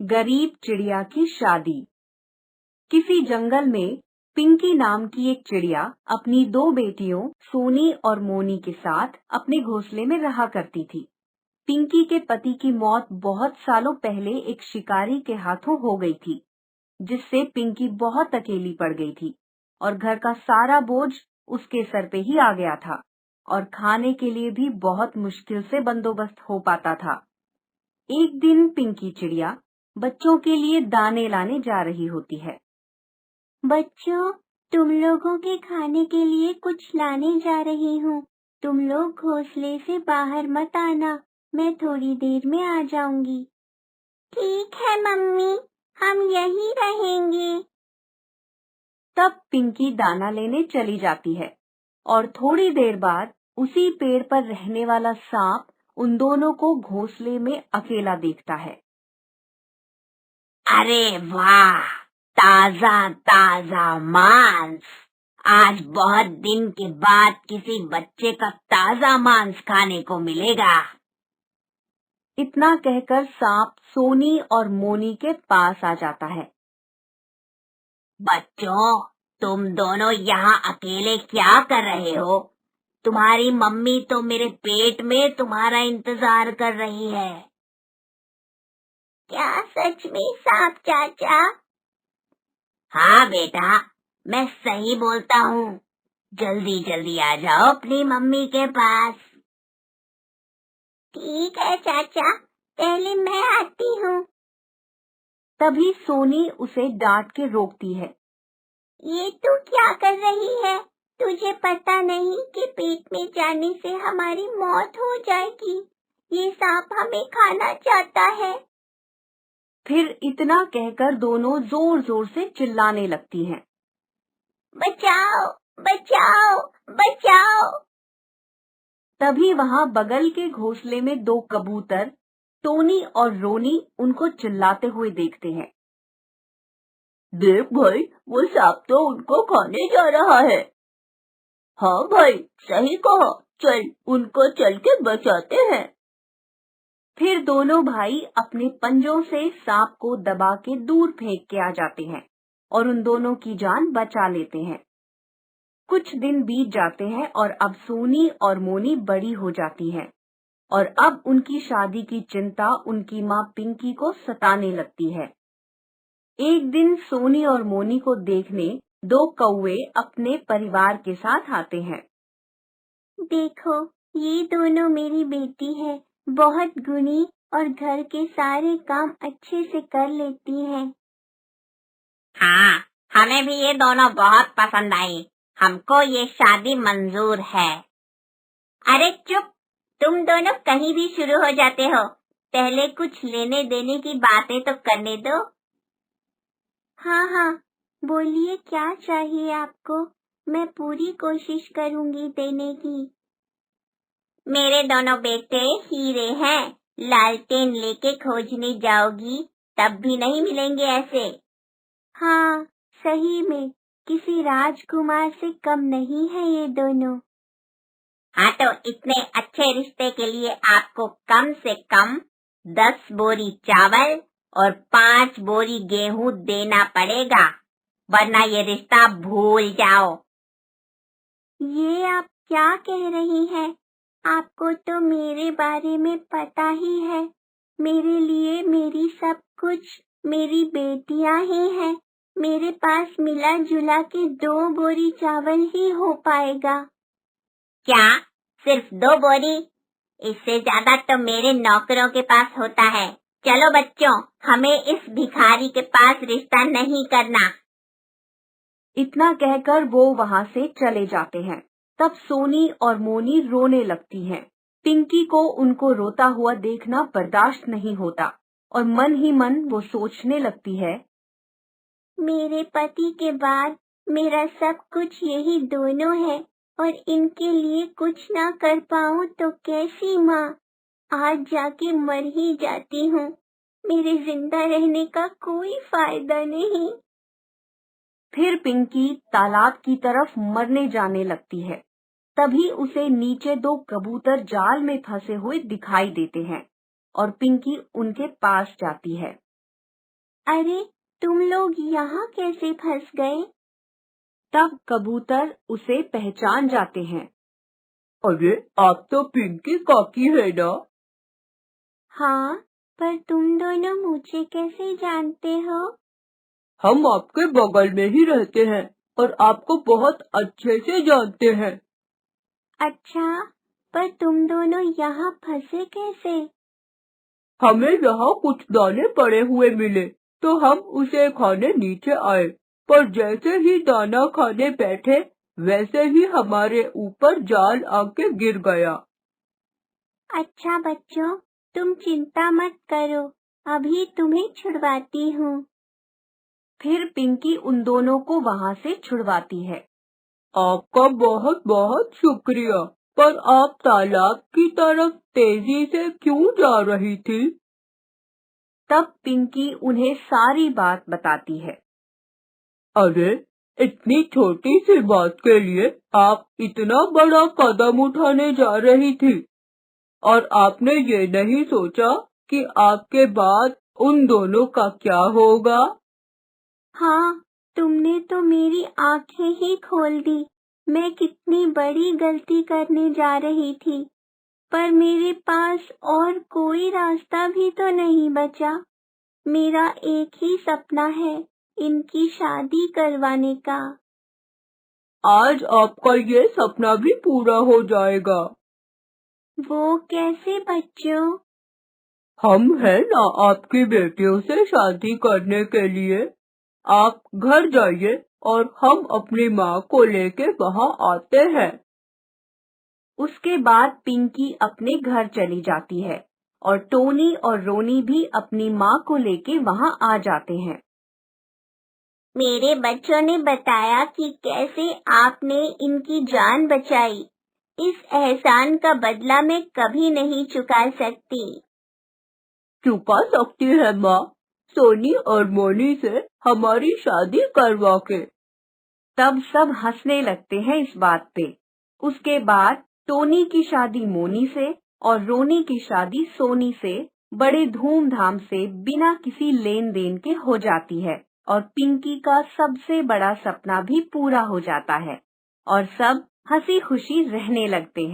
गरीब चिड़िया की शादी। किसी जंगल में पिंकी नाम की एक चिड़िया अपनी दो बेटियों सोनी और मोनी के साथ अपने घोंसले में रहा करती थी। पिंकी के पति की मौत बहुत सालों पहले एक शिकारी के हाथों हो गई थी, जिससे पिंकी बहुत अकेली पड़ गई थी और घर का सारा बोझ उसके सर पे ही आ गया था और खाने के लिए भी बहुत मुश्किल से बंदोबस्त हो पाता था। एक दिन पिंकी चिड़िया बच्चों के लिए दाने लाने जा रही होती है। बच्चों, तुम लोगों के खाने के लिए कुछ लाने जा रही हूँ। तुम लोग घोंसले से बाहर मत आना, मैं थोड़ी देर में आ जाऊंगी। ठीक है मम्मी, हम यहीं रहेंगे। तब पिंकी दाना लेने चली जाती है और थोड़ी देर बाद उसी पेड़ पर रहने वाला सांप उन दोनों को घोंसले में अकेला देखता है। अरे वाह, ताजा ताजा मांस। आज बहुत दिन के बाद किसी बच्चे का ताजा मांस खाने को मिलेगा। इतना कहकर सांप सोनी और मोनी के पास आ जाता है। बच्चों, तुम दोनों यहाँ अकेले क्या कर रहे हो? तुम्हारी मम्मी तो मेरे पेट में तुम्हारा इंतजार कर रही है। क्या सच में सांप चाचा? हाँ बेटा, मैं सही बोलता हूँ। जल्दी जल्दी आ जाओ अपनी मम्मी के पास। ठीक है चाचा, पहले मैं आती हूँ। तभी सोनी उसे डांट के रोकती है। ये तू क्या कर रही है? तुझे पता नहीं कि पेट में जाने से हमारी मौत हो जाएगी। ये सांप हमें खाना चाहता है। फिर इतना कहकर दोनों जोर जोर से चिल्लाने लगती हैं। बचाओ, बचाओ, बचाओ। तभी वहां बगल के घोंसले में दो कबूतर टोनी और रोनी उनको चिल्लाते हुए देखते हैं। देख भाई, वो सांप तो उनको खाने जा रहा है। हाँ भाई, सही कहा, चल उनको चल के बचाते हैं। फिर दोनों भाई अपने पंजों से सांप को दबा के दूर फेंक के आ जाते हैं और उन दोनों की जान बचा लेते हैं। कुछ दिन बीत जाते हैं और अब सोनी और मोनी बड़ी हो जाती हैं और अब उनकी शादी की चिंता उनकी माँ पिंकी को सताने लगती है। एक दिन सोनी और मोनी को देखने दो कौवे अपने परिवार के साथ आते हैं। देखो, ये दोनों मेरी बेटी है, बहुत गुणी और घर के सारे काम अच्छे से कर लेती है। हाँ, हमें भी ये दोनों बहुत पसंद आई। हमको ये शादी मंजूर है। अरे चुप, तुम दोनों कहीं भी शुरू हो जाते हो। पहले कुछ लेने देने की बातें तो करने दो। हाँ हाँ, बोलिए क्या चाहिए आपको? मैं पूरी कोशिश करूंगी देने की। मेरे दोनों बेटे हीरे हैं, लालटेन लेके खोजने जाओगी तब भी नहीं मिलेंगे ऐसे। हाँ, सही में किसी राजकुमार से कम नहीं है ये दोनों। हाँ, तो इतने अच्छे रिश्ते के लिए आपको कम से कम 10 बोरी चावल और 5 बोरी गेहूं देना पड़ेगा, वरना ये रिश्ता भूल जाओ। ये आप क्या कह रही हैं? आपको तो मेरे बारे में पता ही है। मेरे लिए मेरी सब कुछ मेरी बेटियां ही हैं। मेरे पास मिला जुला के 2 बोरी चावल ही हो पाएगा। क्या? सिर्फ 2 बोरी? इससे ज्यादा तो मेरे नौकरों के पास होता है। चलो बच्चों, हमें इस भिखारी के पास रिश्ता नहीं करना। इतना कहकर वो वहां से चले जाते हैं। तब सोनी और मोनी रोने लगती हैं। पिंकी को उनको रोता हुआ देखना बर्दाश्त नहीं होता और मन ही मन वो सोचने लगती है, मेरे पति के बाद मेरा सब कुछ यही दोनों है और इनके लिए कुछ ना कर पाऊं तो कैसी माँ। आज जाके मर ही जाती हूँ। मेरे जिंदा रहने का कोई फायदा नहीं। फिर पिंकी तालाब की तरफ मरने जाने लगती है। तभी उसे नीचे दो कबूतर जाल में फंसे हुए दिखाई देते हैं और पिंकी उनके पास जाती है। अरे तुम लोग यहाँ कैसे फंस गए? तब कबूतर उसे पहचान जाते हैं। अरे आप तो पिंकी काकी है ना? हाँ, पर तुम दोनों मुझे कैसे जानते हो? हम आपके बगल में ही रहते हैं और आपको बहुत अच्छे से जानते हैं। अच्छा, पर तुम दोनों यहाँ फंसे कैसे? हमें यहाँ कुछ दाने पड़े हुए मिले तो हम उसे खाने नीचे आए, पर जैसे ही दाना खाने बैठे वैसे ही हमारे ऊपर जाल आके गिर गया। अच्छा बच्चों, तुम चिंता मत करो, अभी तुम्हें छुड़वाती हूँ। फिर पिंकी उन दोनों को वहाँ से छुड़वाती है। आपका बहुत बहुत शुक्रिया, पर आप तालाब की तरफ तेजी से क्यों जा रही थी? तब पिंकी उन्हें सारी बात बताती है। अरे इतनी छोटी सी बात के लिए आप इतना बड़ा कदम उठाने जा रही थी और आपने ये नहीं सोचा कि आपके बाद उन दोनों का क्या होगा? हाँ, तुमने तो मेरी आंखें ही खोल दी। मैं कितनी बड़ी गलती करने जा रही थी, पर मेरे पास और कोई रास्ता भी तो नहीं बचा। मेरा एक ही सपना है, इनकी शादी करवाने का। आज आपका ये सपना भी पूरा हो जाएगा। वो कैसे बच्चों? हम हैं ना आपकी बेटियों से शादी करने के लिए। आप घर जाइए और हम अपनी माँ को लेके वहाँ आते हैं। उसके बाद पिंकी अपने घर चली जाती है और टोनी और रोनी भी अपनी माँ को लेके वहाँ आ जाते हैं। मेरे बच्चों ने बताया कि कैसे आपने इनकी जान बचाई। इस एहसान का बदला मैं कभी नहीं चुका सकती। चुका सकती है माँ, सोनी और मोनी से हमारी शादी करवा के। तब सब हंसने लगते हैं इस बात पे। उसके बाद टोनी की शादी मोनी से और रोनी की शादी सोनी से बड़े धूमधाम से बिना किसी लेन देन के हो जाती है और पिंकी का सबसे बड़ा सपना भी पूरा हो जाता है और सब हंसी खुशी रहने लगते हैं।